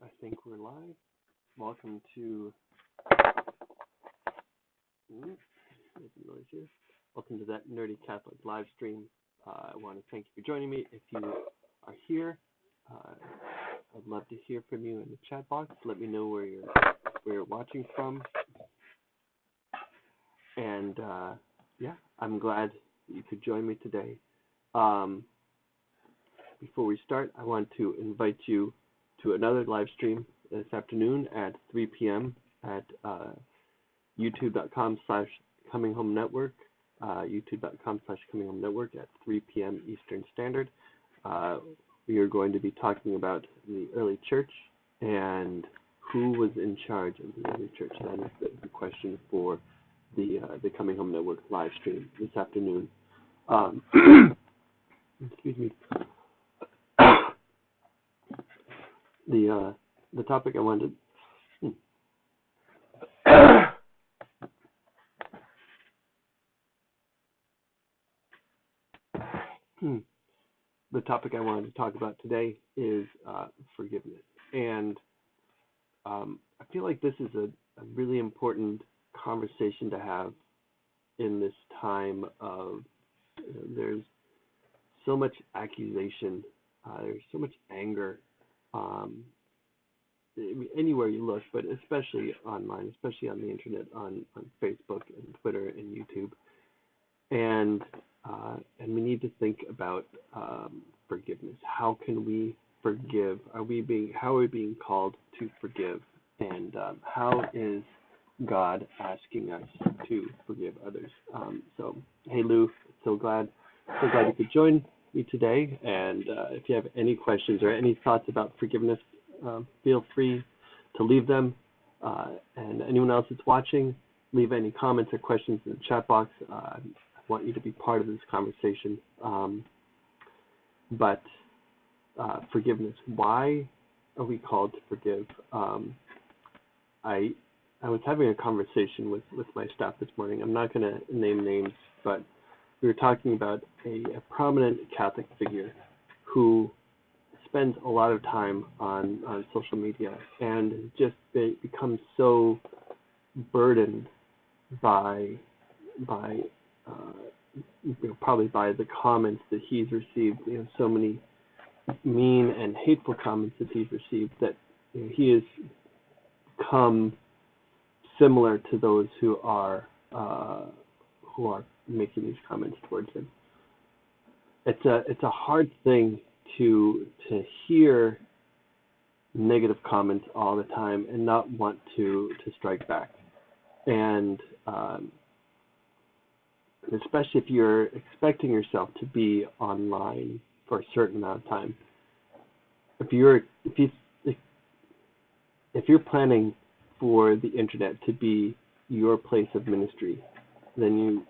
I think we're live. Welcome to making noise here. Welcome to that Nerdy Catholic live stream. I want to thank you for joining me. If you are here, I'd love to hear from you in the chat box. Let me know where you're watching from. And yeah, I'm glad you could join me today. Before we start, I want to invite you to another live stream this afternoon at 3 p.m. at youtube.com/ComingHomeNetwork, youtube.com/ComingHomeNetwork at 3 p.m. Eastern Standard. We are going to be talking about the early church and who was in charge of the early church. That is the question for the Coming Home Network live stream this afternoon. Excuse me. The topic I wanted. The topic I wanted to talk about today is forgiveness, and I feel like this is a really important conversation to have in this time of there's so much accusation, there's so much anger. Anywhere you look, but especially online, especially on the internet, on Facebook and Twitter and YouTube, and we need to think about forgiveness. How can we forgive? How are we being called to forgive? And how is God asking us to forgive others? So, hey Lou, so glad you could join me today. And if you have any questions or any thoughts about forgiveness, feel free to leave them. And anyone else that's watching, leave any comments or questions in the chat box. I want you to be part of this conversation. But forgiveness, why are we called to forgive? I was having a conversation with my staff this morning. I'm not going to name names, but we were talking about a prominent Catholic figure who spends a lot of time on social media and just becomes so burdened by probably by the comments that he's received, so many mean and hateful comments that he's received, that he has become similar to those who are making these comments towards him. It's a hard thing to hear negative comments all the time and not want to strike back, and especially if you're expecting yourself to be online for a certain amount of time. If you're planning for the internet to be your place of ministry, then you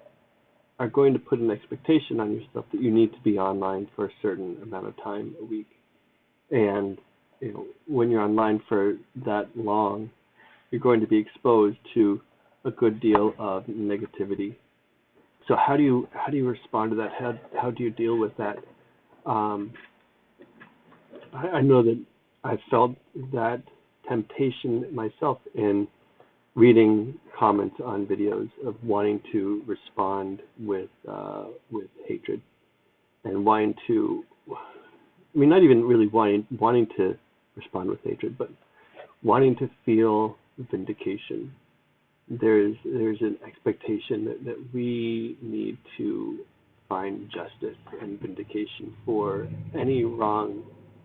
are going to put an expectation on yourself that you need to be online for a certain amount of time a week. And when you're online for that long, you're going to be exposed to a good deal of negativity. So how do you respond to that? How do you deal with that? I know that I felt that temptation myself in reading comments on videos of wanting to respond with hatred and wanting to, not even really wanting to respond with hatred, but wanting to feel vindication. There's an expectation that we need to find justice and vindication for any wrong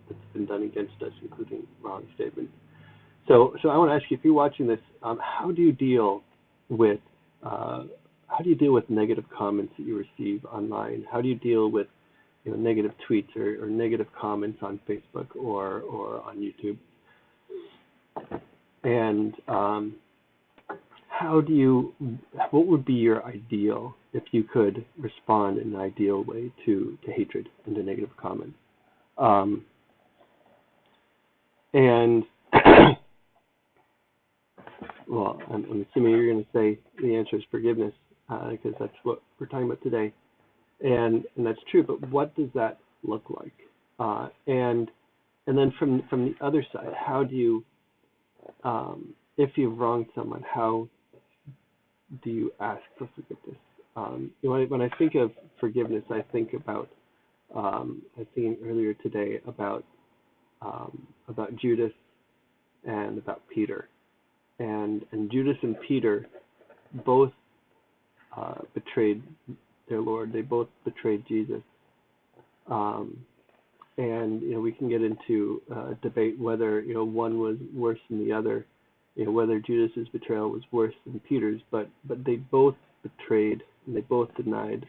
that's been done against us, including wrong statements. So I want to ask you, if you're watching this, how do you deal with negative comments that you receive online? How do you deal with negative tweets or negative comments on Facebook or on YouTube? And what would be your ideal if you could respond in an ideal way to hatred and to negative comments? And well, I'm assuming you're going to say the answer is forgiveness, because that's what we're talking about today, and that's true. But what does that look like? And And then from the other side, how do you, if you've wronged someone, how do you ask for forgiveness? When I think of forgiveness, I think about, I was thinking earlier today about Judas and about Peter. And Judas and Peter both betrayed their Lord. They both betrayed Jesus. And we can get into debate whether one was worse than the other, whether Judas's betrayal was worse than Peter's, but they both betrayed and they both denied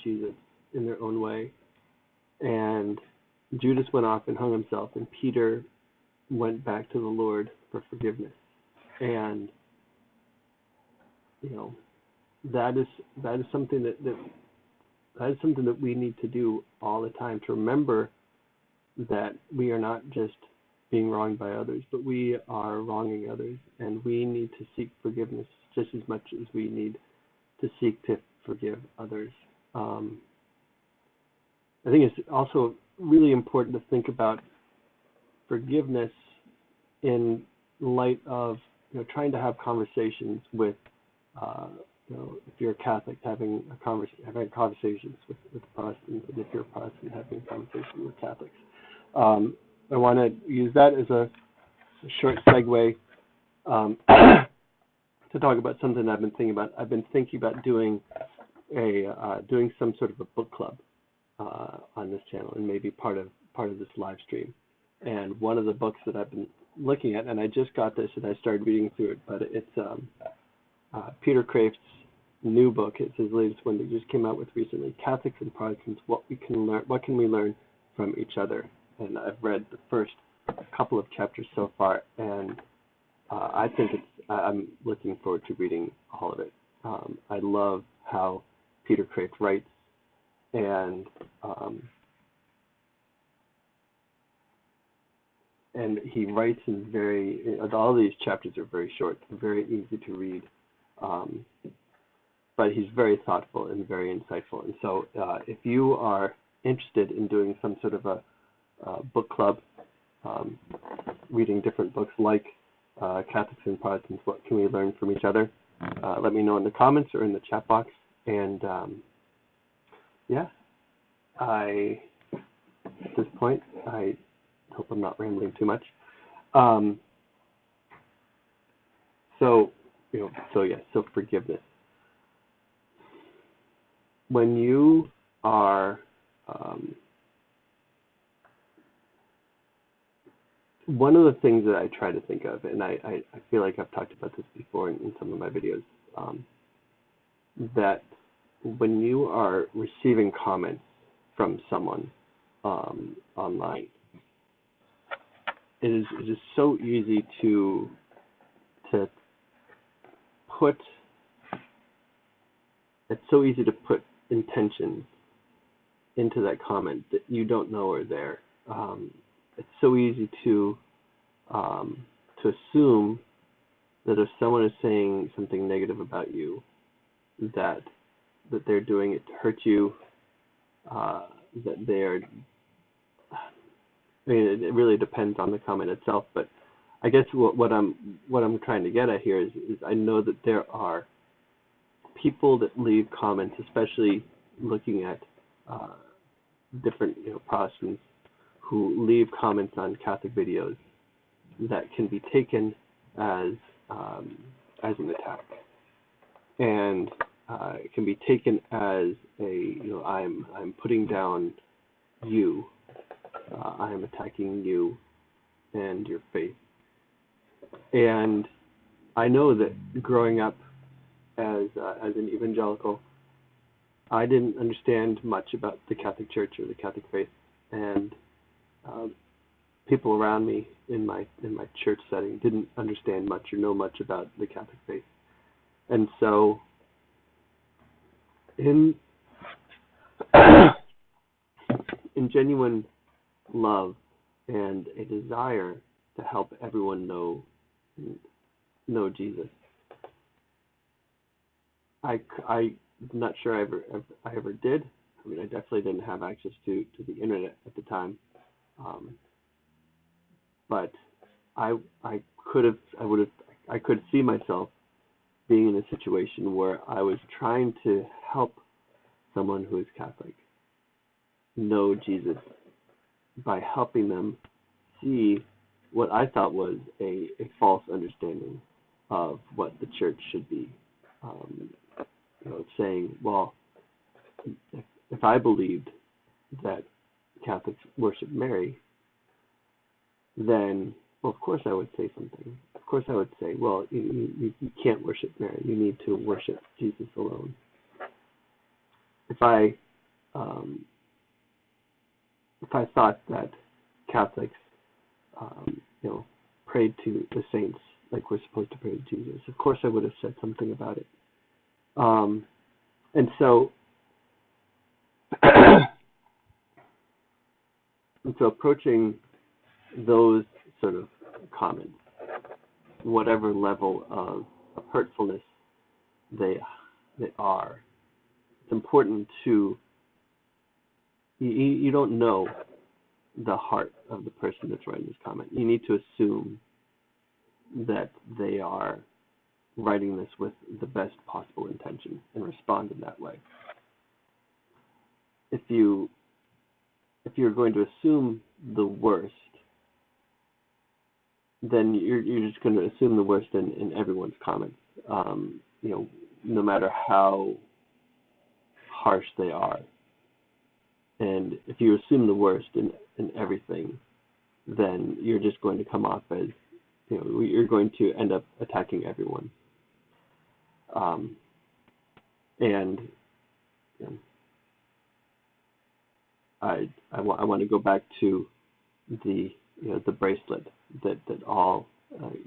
Jesus in their own way. And Judas went off and hung himself, and Peter went back to the Lord for forgiveness. And that is something that is something that we need to do all the time, to remember that we are not just being wronged by others, but we are wronging others, and we need to seek forgiveness just as much as we need to seek to forgive others. I think it's also really important to think about forgiveness in light of trying to have conversations with if you're a Catholic, having conversations with Protestants, and if you're a Protestant, having conversations with Catholics. I want to use that as a short segue to talk about something I've been thinking about. I've been thinking about doing some sort of a book club on this channel, and maybe part of this live stream. And one of the books that I've been looking at, and I just got this and I started reading through it, but it's Peter Kreeft's new book. It's his latest one that he just came out with recently, Catholics and Protestants, What Can We Learn from Each Other? And I've read the first couple of chapters so far, and I think I'm looking forward to reading all of it. I love how Peter Kreeft writes, and he writes in all these chapters are very short, very easy to read. But he's very thoughtful and very insightful. And so if you are interested in doing some sort of a book club, reading different books like Catholics and Protestants, What Can We Learn from Each Other? Let me know in the comments or in the chat box. And at this point, I hope I'm not rambling too much. So forgiveness. When you are one of the things that I try to think of, and I feel like I've talked about this before in some of my videos, that when you are receiving comments from someone online, it is so easy to put intentions into that comment that you don't know are there. It's so easy to assume that if someone is saying something negative about you, that they're doing it to hurt you, that they're. I mean, it really depends on the comment itself, but I guess what I'm trying to get at here is I know that there are people that leave comments, especially looking at different Protestants who leave comments on Catholic videos, that can be taken as an attack, and it can be taken as I'm putting down you, I am attacking you and your faith. And I know that growing up as an evangelical, I didn't understand much about the Catholic Church or the Catholic faith, and people around me in my church setting didn't understand much or know much about the Catholic faith. And so in genuine love and a desire to help everyone know Jesus, I'm not sure I ever did. I mean, I definitely didn't have access to the internet at the time. but I could see myself being in a situation where I was trying to help someone who is Catholic know Jesus by helping them see what I thought was a false understanding of what the church should be. Saying, well, if I believed that Catholics worship Mary, then, well, of course I would say something. Of course I would say, well, you can't worship Mary. You need to worship Jesus alone. If I thought that Catholics, prayed to the saints like we're supposed to pray to Jesus, of course I would have said something about it. And so approaching those sort of comments, whatever level of hurtfulness they are, it's important to, you don't know the heart of the person that's writing this comment. You need to assume that they are writing this with the best possible intention and respond in that way. If you're going to assume the worst, then you're just going to assume the worst in everyone's comments, no matter how harsh they are. And if you assume the worst in everything, then you're just going to come off as, you're going to end up attacking everyone. I want to go back to the bracelet that all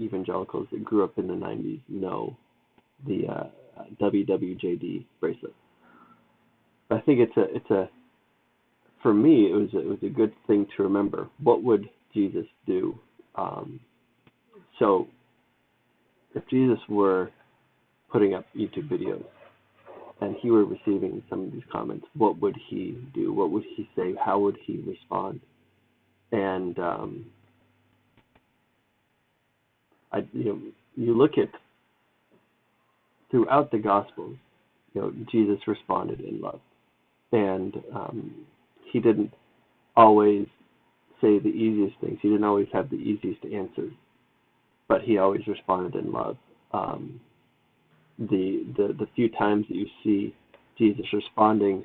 evangelicals that grew up in the 90s know, the WWJD bracelet. I think it's a for me it was a good thing to remember. What would Jesus do? So if Jesus were putting up YouTube videos and he were receiving some of these comments, what would he do? What would he say? How would he respond? And you look at throughout the Gospels, Jesus responded in love, and he didn't always say the easiest things. He didn't always have the easiest answers, but he always responded in love. The few times that you see Jesus responding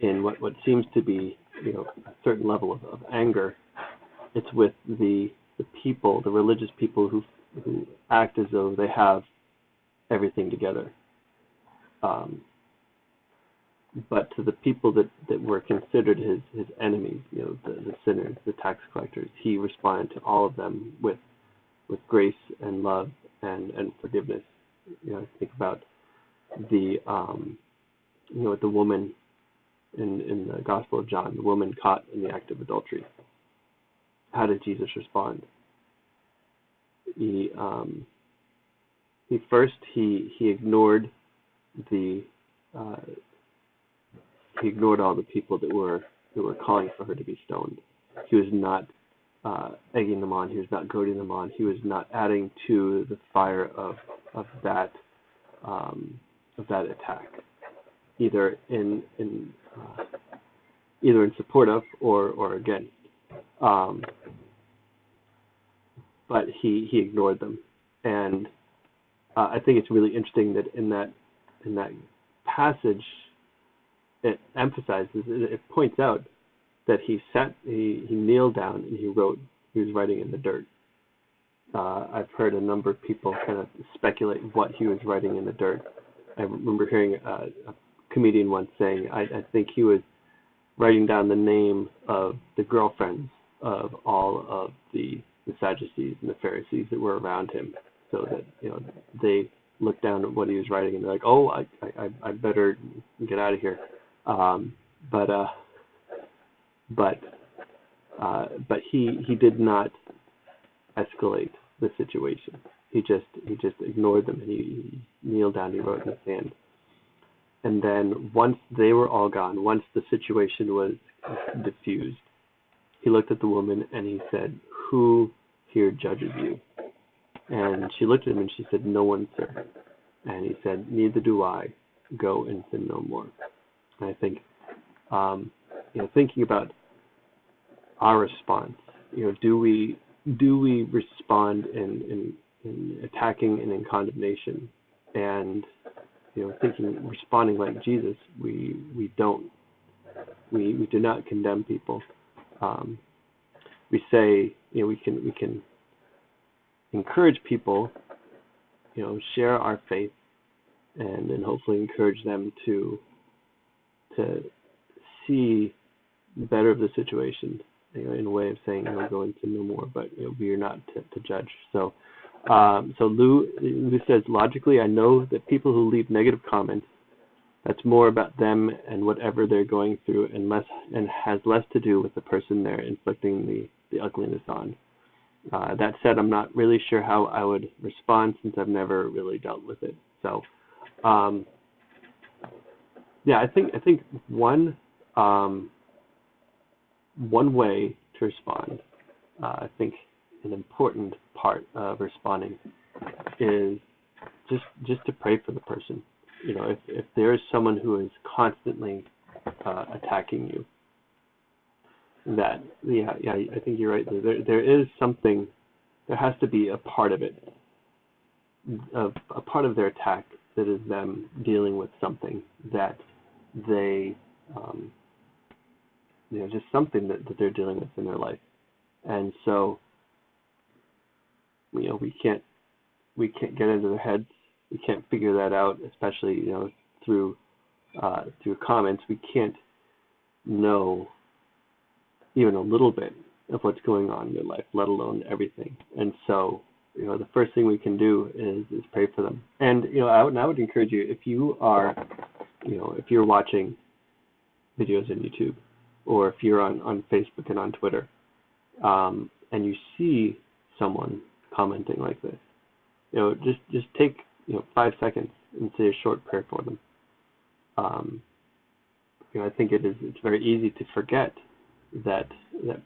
in what seems to be a certain level of anger, it's with the people, the religious people who act as though they have everything together. But to the people that were considered his enemies, the sinners, the tax collectors, he responded to all of them with grace and love and forgiveness. Think about the the woman in the Gospel of John, the woman caught in the act of adultery. How did Jesus respond? He ignored he ignored all the people that were calling for her to be stoned. He was not egging them on. He was not goading them on. He was not adding to the fire of that attack, either in support of or against. But he ignored them, and I think it's really interesting that in that passage it emphasizes, it points out that he kneeled down and he wrote. He was writing in the dirt. I've heard a number of people kind of speculate what he was writing in the dirt. I remember hearing a comedian once saying, I think he was writing down the name of the girlfriends of all of the Sadducees and the Pharisees that were around him, so that they looked down at what he was writing and they're like, oh, I better get out of here. But he did not escalate the situation. He just ignored them, and he kneeled down. He wrote in the sand. And then once they were all gone, once the situation was diffused, he looked at the woman and he said, "Who here judges you. And she looked at him and she said, no one, sir. And he said, neither do I. Go and sin no more. And I think, thinking about our response, do we respond in attacking and in condemnation? And responding like Jesus, we don't. We do not condemn people. We say, we can encourage people, share our faith, and then hopefully encourage them to see better of the situation, in a way of saying, go into no more, but we are not to judge. So Lou says, logically, I know that people who leave negative comments, that's more about them and whatever they're going through, and has less to do with the person they're inflicting the ugliness on. That said, I'm not really sure how I would respond since I've never really dealt with it. So, I think one way to respond, I think an important part of responding is just to pray for the person. If there is someone who is constantly attacking you, I think you're right. There is something. There has to be a part of it, a part of their attack that is them dealing with something that they, just something that they're dealing with in their life, and so, we can't get into their heads. We can't figure that out, especially through comments. We can't know even a little bit of what's going on in their life, let alone everything. And so, the first thing we can do is pray for them. And I would encourage you, if you are, if you're watching videos on YouTube, or if you're on Facebook and on Twitter, and you see someone commenting like this, just take 5 seconds and say a short prayer for them. I think it's very easy to forget that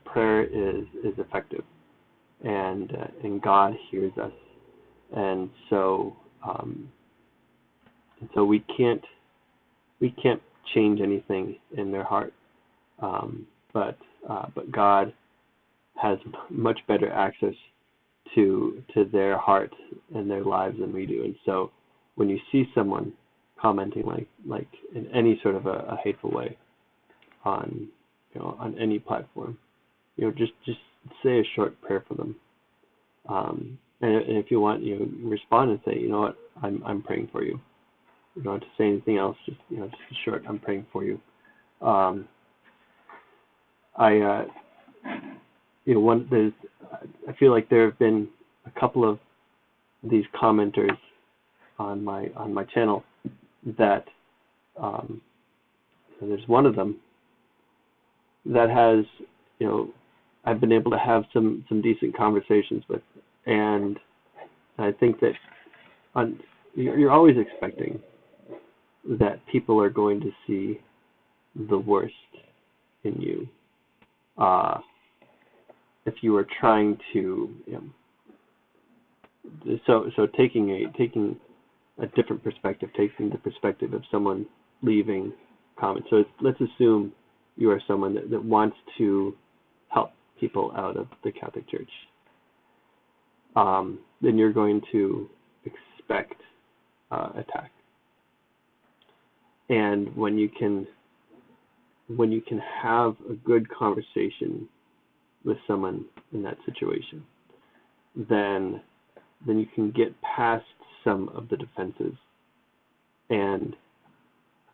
prayer is effective, and God hears us, and so we can't change anything in their heart, but God has much better access to their heart and their lives than we do. And so when you see someone commenting like in any sort of a hateful way on any platform, just say a short prayer for them. And if you want, respond and say, what, I'm praying for you. You don't have to say anything else. Just a short, I'm praying for you. I feel like there have been a couple of these commenters on my channel that there's one of them that has I've been able to have some decent conversations with, and I think that you're always expecting that people are going to see the worst in you. If you are trying to, so taking a different perspective, taking the perspective of someone leaving comments. So let's assume you are someone that wants to help people out of the Catholic Church. Then you're going to expect attack. And when you can have a good conversation with someone in that situation, then you can get past some of the defenses, and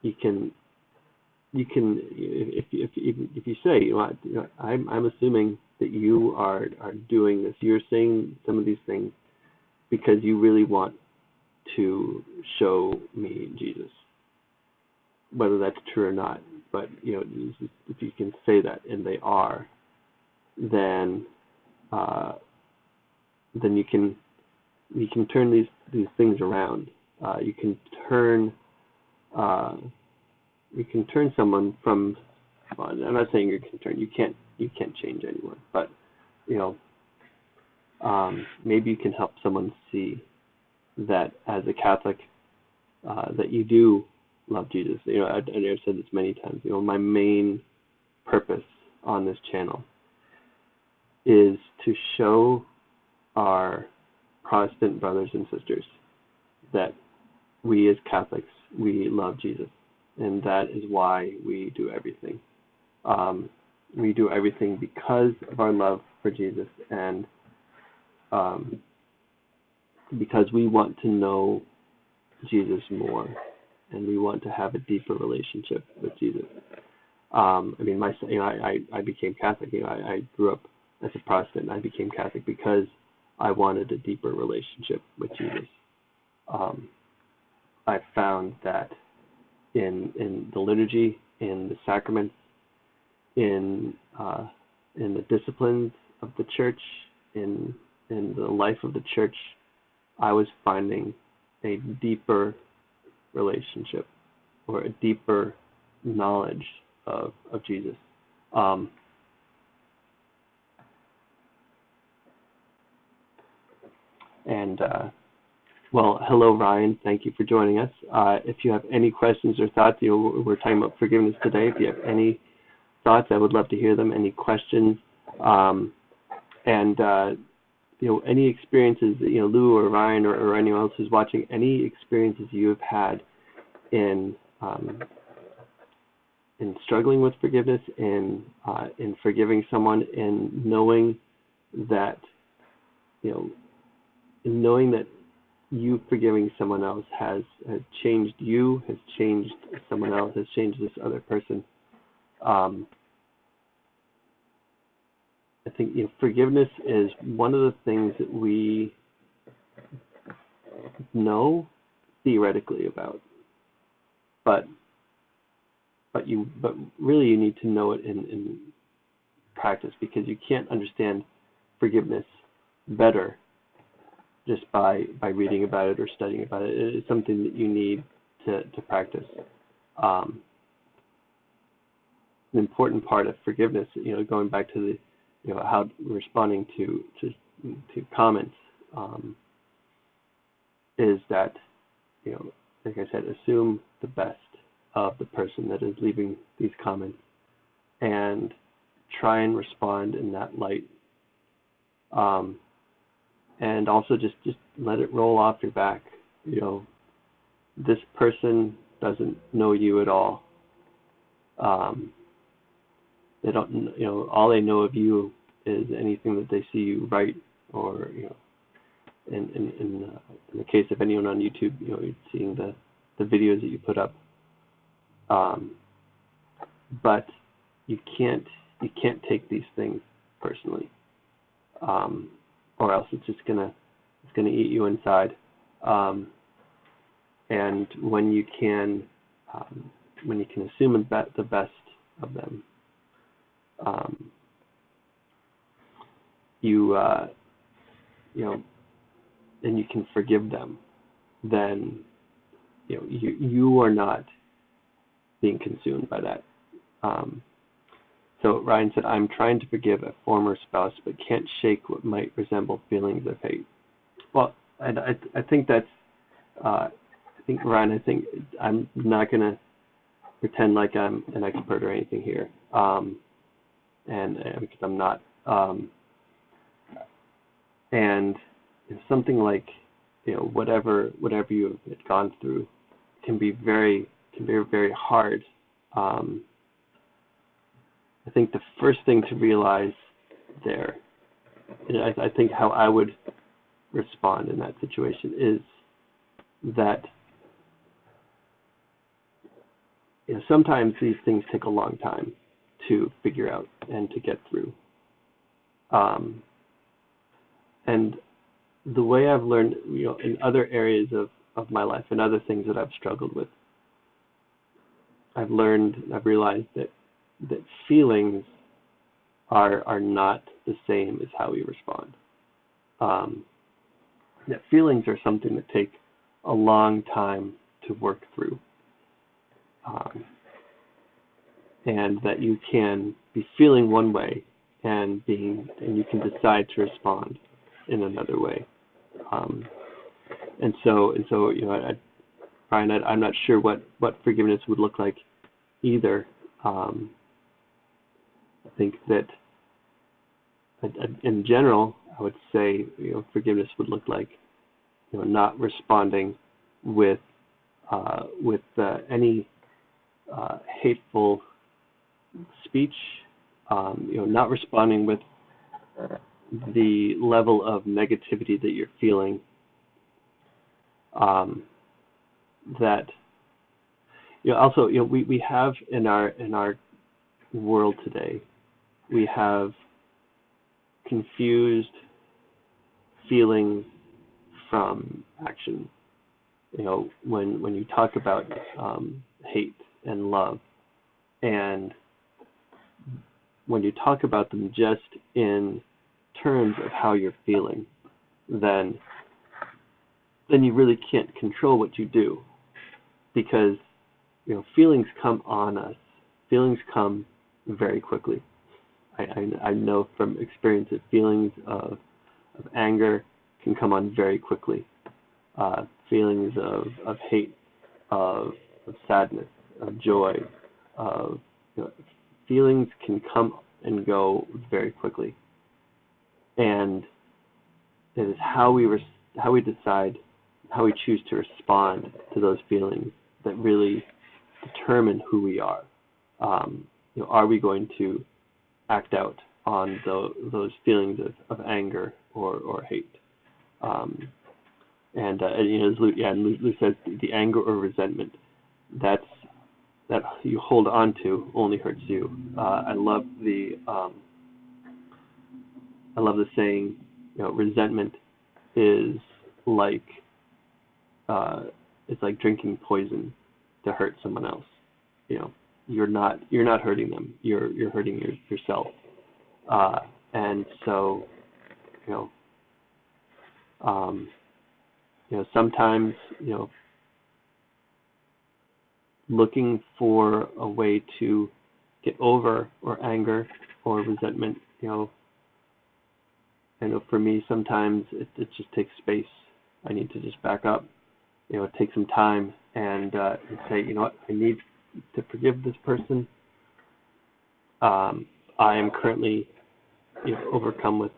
you can if you say, I'm assuming that you are doing this, you're saying some of these things because you really want to show me Jesus, whether that's true or not. But if you can say that, and they are, then you can turn these things around. You can turn someone from. I'm not saying you can turn. You can't change anyone, but maybe you can help someone see that as a Catholic, that you do love Jesus. I've said this many times. My main purpose on this channel is to show our Protestant brothers and sisters that we as Catholics, we love Jesus, and that is why we do everything. We do everything because of our love for Jesus, and because we want to know Jesus more, and we want to have a deeper relationship with Jesus. I became Catholic. I grew up as a Protestant. I became Catholic because I wanted a deeper relationship with Jesus. I found that in the liturgy, in the sacraments, in the disciplines of the church, in the life of the church, I was finding a deeper relationship or a deeper knowledge of Jesus. Well, hello, Ryan. Thank you for joining us. If you have any questions or thoughts, we're talking about forgiveness today. If you have any thoughts, I would love to hear them. Any questions, any experiences, Lou or Ryan or anyone else who's watching, any experiences you have had in struggling with forgiveness, in forgiving someone, in knowing that you forgiving someone else has changed you, has changed someone else, has changed this other person. I think forgiveness is one of the things that we know theoretically about, but really you need to know it in practice, because you can't understand forgiveness better just by reading about it or studying about it. It is something that you need to practice. An important part of forgiveness, going back to the how responding to comments, is that like I said, assume the best of the person that is leaving these comments and try and respond in that light. And also just let it roll off your back. This person doesn't know you at all. They don't, all they know of you is anything that they see you write, or in the case of anyone on YouTube, you're seeing the videos that you put up. But you can't take these things personally, or else it's gonna eat you inside. And when you can assume the best of them, and you can forgive them, then you are not being consumed by that. So Ryan said, I'm trying to forgive a former spouse, but can't shake what might resemble feelings of hate. Well, I think that's, Ryan, I'm not going to pretend like I'm an expert or anything here, and because I'm not. And something like, whatever you have gone through can be very hard. I think the first thing to realize there, and I think how I would respond in that situation, is that sometimes these things take a long time to figure out and to get through. And the way I've learned, in other areas of my life and other things that I've struggled with, I've realized that feelings are not the same as how we respond. That feelings are something that take a long time to work through. And that you can be feeling one way and you can decide to respond in another way. Um, and so, Brian, I'm not sure what forgiveness would look like either. I think that in general, I would say, forgiveness would look like, not responding with any hateful speech, not responding with the level of negativity that you're feeling. That also, we have in our world today, we have confused feeling from action. When you talk about hate and love, and when you talk about them just in terms of how you're feeling, then you really can't control what you do, because feelings come on us. Feelings come very quickly. I know from experience that feelings of anger can come on very quickly. Feelings of hate, of sadness, of joy, of feelings can come and go very quickly. And it is how we decide, how we choose to respond to those feelings that really determine who we are. Are we going to act out on those feelings of anger or hate? As Lou says, the anger or resentment that you hold on to only hurts you. I love the saying, resentment is like it's like drinking poison to hurt someone else. You're not hurting them. You're hurting yourself. And so, sometimes, looking for a way to get over or anger or resentment, I know for me sometimes it just takes space. I need to just back up, take some time and say, I need to forgive this person. I am currently, overcome with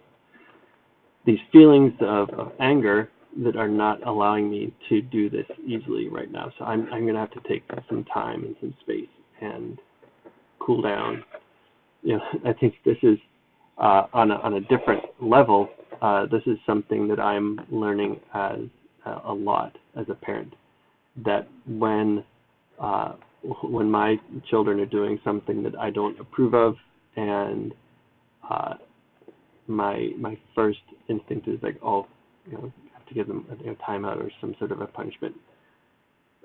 these feelings of anger that are not allowing me to do this easily right now. So I'm going to have to take some time and some space and cool down. I think this is on a different level. This is something that I'm learning as a lot as a parent. That when my children are doing something that I don't approve of, and my first instinct is like, have to give them a timeout or some sort of a punishment.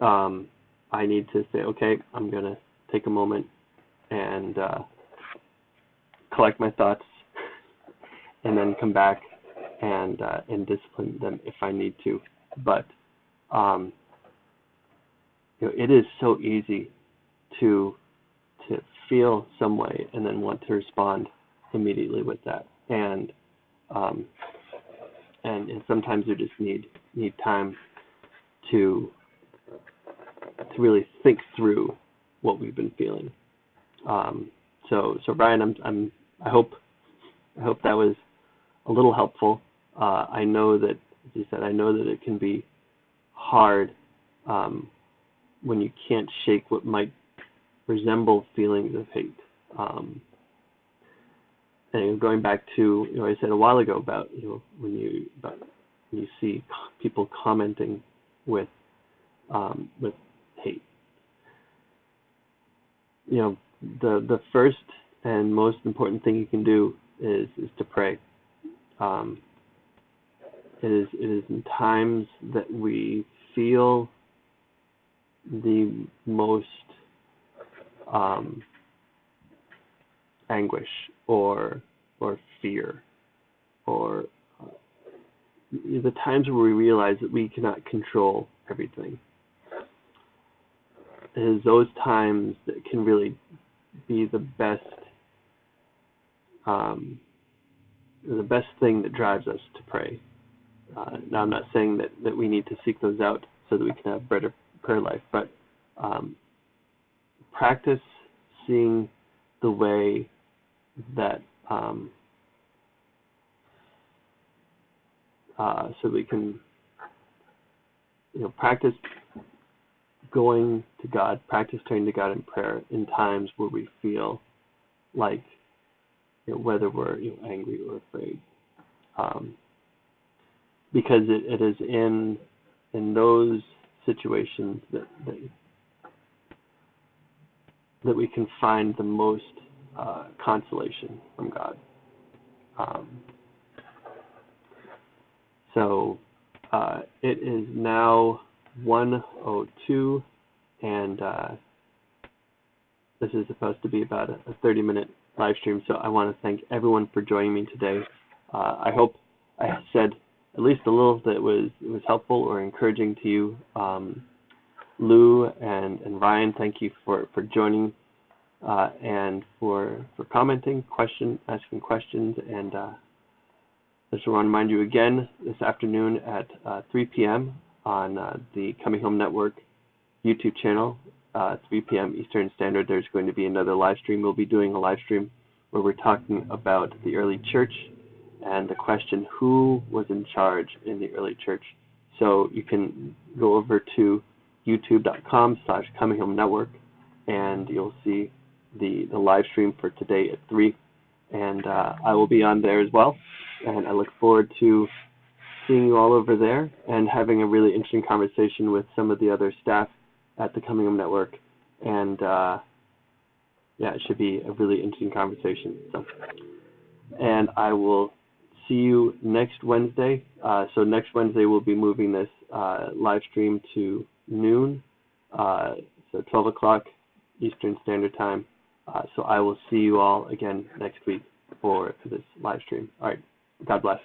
I need to say, okay, I'm gonna take a moment and collect my thoughts, and then come back and discipline them if I need to. But it is so easy to feel some way and then want to respond immediately with that, and sometimes you just need time to really think through what we've been feeling. So Brian, I hope that was a little helpful. I know that, as you said, it can be hard when you can't shake what might resemble feelings of hate. And going back to I said a while ago about when you see people commenting with hate. The first and most important thing you can do is to pray. It is in times that we feel the most anguish or fear, or the times where we realize that we cannot control everything. It is those times that can really be the best the best thing that drives us to pray. Now, I'm not saying that we need to seek those out so that we can have better prayer life, but practice seeing the way that so we can, practice going to God, practice turning to God in prayer in times where we feel like, whether we're angry or afraid, because it is in those situations that we can find the most consolation from God. So it is now 1:02, and this is supposed to be about a 30-minute live stream, so I want to thank everyone for joining me today. I hope I said at least a little that was helpful or encouraging to you. Lou and Ryan, thank you for joining and for commenting, asking questions, and I just want to remind you again this afternoon at 3 p.m. on the Coming Home Network YouTube channel, 3 p.m. Eastern Standard, there's going to be another live stream. We'll be doing a live stream where we're talking about the early church and the question, who was in charge in the early church? So you can go over to youtube.com/Coming Home Network, and you'll see the live stream for today at 3. And I will be on there as well. And I look forward to seeing you all over there and having a really interesting conversation with some of the other staff at the Coming Home Network. And it should be a really interesting conversation. So, and I will see you next Wednesday. So next Wednesday we'll be moving this live stream to noon, so 12 o'clock Eastern Standard Time. So I will see you all again next week for this live stream. All right. God bless.